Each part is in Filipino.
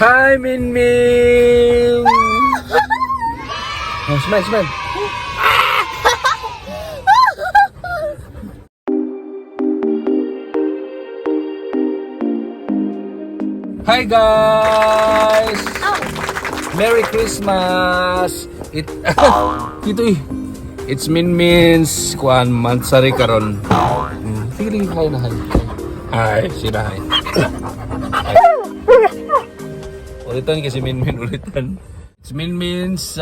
Hi, Min Min! Oh, smile, smile. Hi, guys! Merry Christmas! It's Min Min's kuan mansari karon. Sige, hi na hi. Hi, sila hi. Ulitan kasi Min Min ulitan. It's Min Min's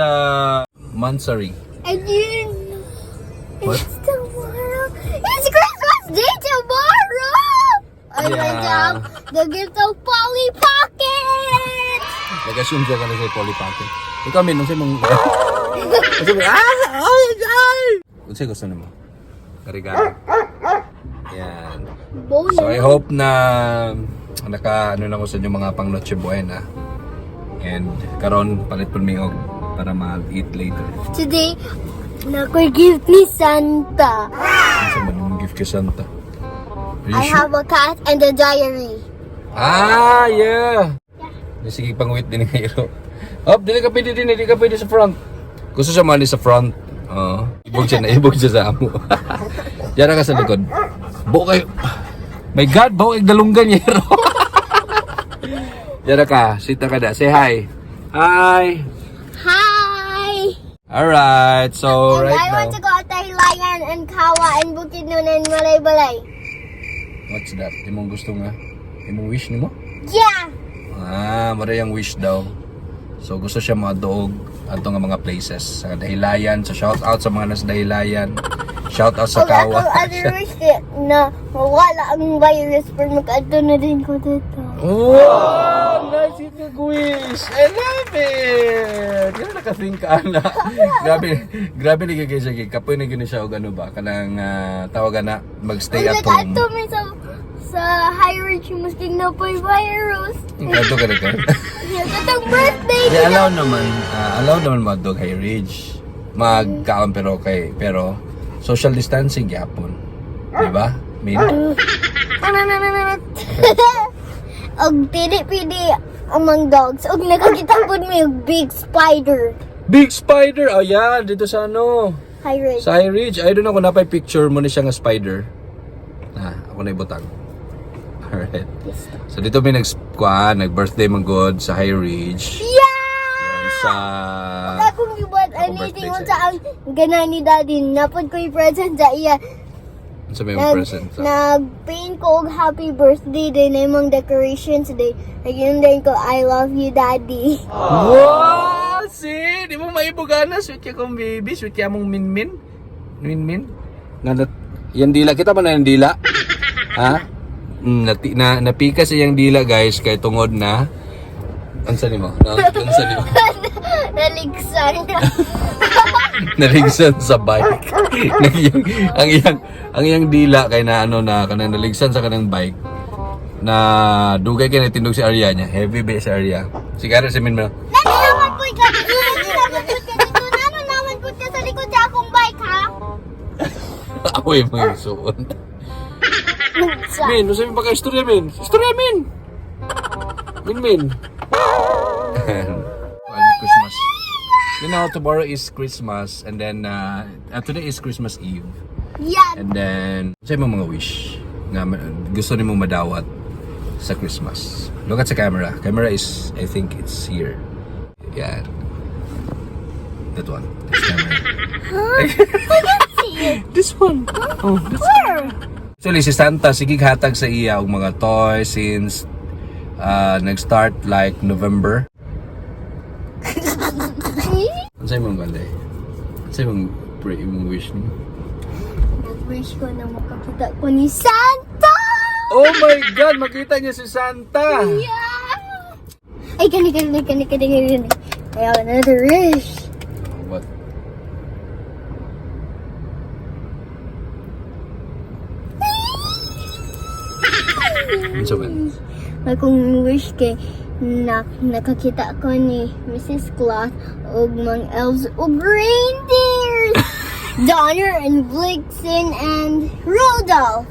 mansari. And you What? it's tomorrow. It's Christmas Day tomorrow! Oh my God! The gift of Polly Pocket! Nag-assume siya ka na sa Polly Pocket. Ikaw, Min, nung mong... Kasi mo, oh, Unsay gusto na mo? Karigado. Yan. So, I hope na naka, na ko sa inyo mga pang Noche Buena. And karon palit po miyog para ma-eat later. Today, nako-give ni Santa. Ano sa manong gift kay Santa? I have a cat and a diary. Ah, yeah. Sige, pang-wait din ngayon. Oh, dili ka pwede sa front. Gusto siya mali sa front. Ibog siya sa amo. Diyan ka sa likod. Buo kayo. My God, buo kayo dalunggan niya. Diyan ka, sita ka na. Say hi. Hi. Hi! Alright, so And right I want now. to go to Hilayan and Kawa and Bukidnon and Balay-Balay. What's that? Imong gusto nga? Imong wish ni mo? Yeah! Marayang wish daw. So gusto siya maduog ato nga mga places sa Dahilayan. So shout out sa mga nasa Dahilayan. Shout out sa Kawa. Kawa. Other wish na mawala ang virus pero mag-adto na din ko dito. Wow! Nice wish! I love it! Yan nakathink ka na. Grabe ni kay siya. Kapoy na gini siya o gano ba? Kanang tawagan na mag-stay at home. Mag-adto mi sa high reach masking na po yung virus. Ito ka na ka. Katong birthday Yeah, allow naman mag-dog high ridge. Magkaon pero social distancing yapon. Diba? Min? Og pili among dogs. Og nakakita po mo yung big spider. Big spider! Oh yeah, dito sa ano? High reach. Sa high ridge. I don't know kung napay picture mo na siya nga spider. Ako na ibutang. Alright. So dito may nag-birthday man good sa high ridge. Yeah! Yan sa... Akong gibuhat birthday anything mo sa- sa ang gana ni daddy. Napod ko yung present sa iya. Sa may present. Nag-paint ko og happy birthday din na yung decorations day. Nagyan din ko, I love you, daddy. Wow! See? Di mo maibugana. Sweet ka kong baby. Sweet ka mong Min-Min. Min-Min. Yan dila. Kita ba na yung dila? Ha? Napika sa yung dila guys. Kay tungod na. Ansa ni mo? Ansa ni mo? Naligsan. Naligsan sa bike. ang iyang dila kay na kanang naligsan sa kanang bike. Na dugay kay natindog si Arya niya. Heavy ba si Arya? Sigara si Min mo. Naman po ka dito. Naman po ka sa likod sa akong bike, ha? Ako yung mga suon. Min, gusto mo ba ka istorya, Min? Istorya, Min! Min. Christmas. You know, tomorrow is Christmas and then today is Christmas Eve. Yeah. And then, sa'yo mo mga wish nga gusto ni mo madawat sa Christmas. Look at sa camera. Camera is, I think it's here. Yeah. That one. This camera. This one. Oh, this Where? Actually, si Santa, sige hatag sa iya og mga toys since nag-start like November. Ano sa'yo mong ganda eh? Ano sa'yo mong wish mo? Nag-wish ko na makakita ko ni Santa! Oh my God! Makita niya si Santa! Yeah! Ay, kani. I have another wish. What? Ano sa man? Akong wish kay nakakita ko ni Mrs. Claus og mga elves og reindeers. Donner and Blitzen and Rudolph.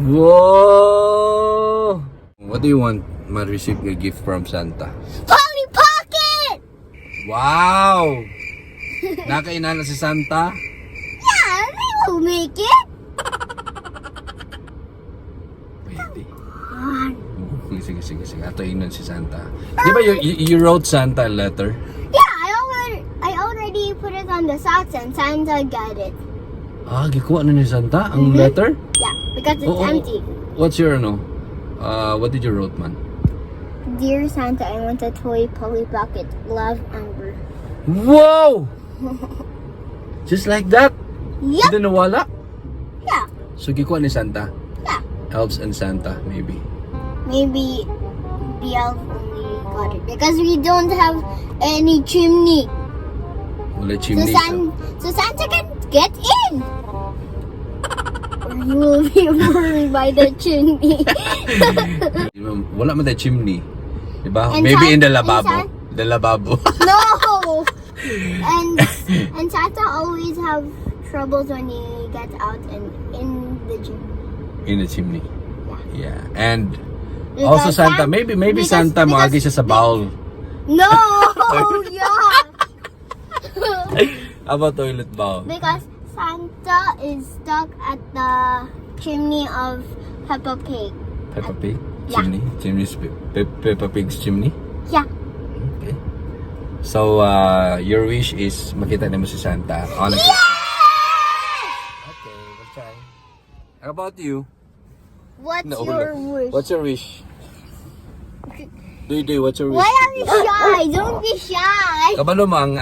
Whoa! What do you want? ma-receive nga gift from Santa? Polly Pocket! Wow! Nakainana si Santa? Yeah, they will make it. Pwede. God. Sige. Ato inan si Santa. Di ba you wrote Santa a letter? Yeah, I already put it on the socks and Santa got it. Ah, gikuha na ni Santa ang letter? Yeah, because it's empty. What's your what did you wrote, man? Dear Santa, I want a toy Polly Pocket. Love, Amber. Wow! Just like that? Yep. Hindi nawala? Yeah. So gikuha ni Santa? Yeah. Elves and Santa, maybe. Maybe the elf only got it because we don't have any chimney. Wala chimney. So Santa can get in. Or he will be worried by the chimney. Wala man tayo chimney. Diba? And Maybe in the and lababo. The lababo. No. And Santa always have troubles when he gets out and in the gym. In the chimney. Yeah. Yeah. And Because also Santa, maybe Santa moagi siya sa bowl. No. Yeah. How about toilet bowl? Because Santa is stuck at the chimney of Peppa Pig. Peppa Pig? Yeah. Chimney? Chimney's Peppa Pig's chimney? Yeah. Okay. So, your wish is makita na mo si Santa on a Yeah! Okay, we'll try. How about you? What's No, your no. wish? What's your wish? Do, what's your wish? Why are you shy? Don't be shy. Kabalo mo ang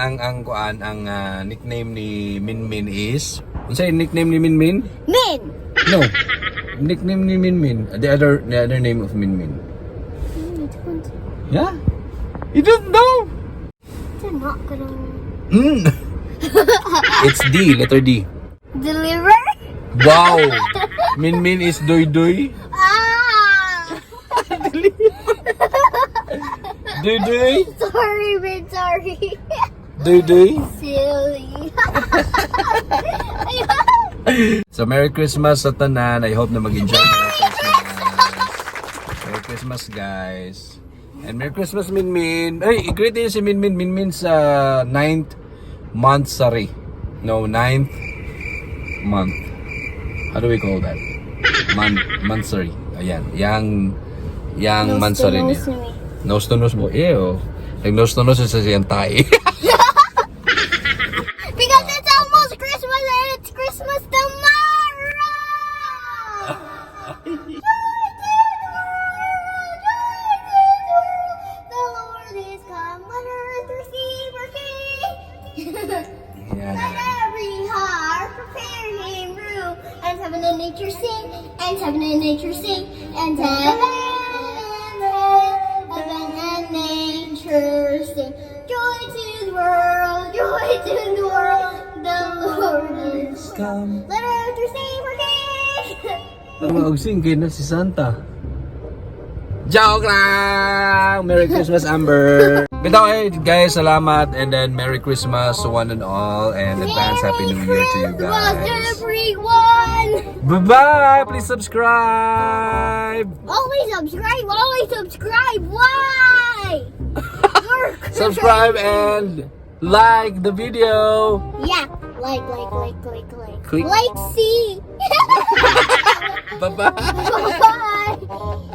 nickname ni Minmin is? Ano sa'yo nickname ni Minmin? Min. No. Nickname ni Minmin. The other name of Minmin. Yeah? You don't know? They're not gonna It's D, letter D. deliver. Wow! Minmin is Doy Doy. Ah. Doy Doy? Sorry, Min. Sorry. Doy Doy? Silly. So, Merry Christmas sa tanan. I hope na mag-enjoy Merry Christmas. Merry Christmas, guys. And Merry Christmas, Minmin. Ay, i-greet din si Minmin. Minmin sa 9th month, sorry. No, 9th month. How do we call that? Monthsary. Ayan. Yang monthsary niya. Nose to nose mo. Ew. Like nose to nose sa siyang tayo. Because it's almost Christmas and it's Christmas tomorrow. The Lord is come, let earth receive her King. Yan. Let every heart prepare him room, and heaven and nature sing, and heaven and nature sing, and heaven and nature sing. Joy to the world, the Lord is come. Let earth receive her King. Pero mag-sing kayo na si Santa. Joke lang! Merry Christmas, Amber! Bitaw guys, salamat. And then Merry Christmas to one and all. And advance Happy New Year to you guys. Everyone! Bye-bye! Please subscribe! Always subscribe. Why? Subscribe and like the video! Yeah, like. Click. Like, see. Bye-bye! Bye.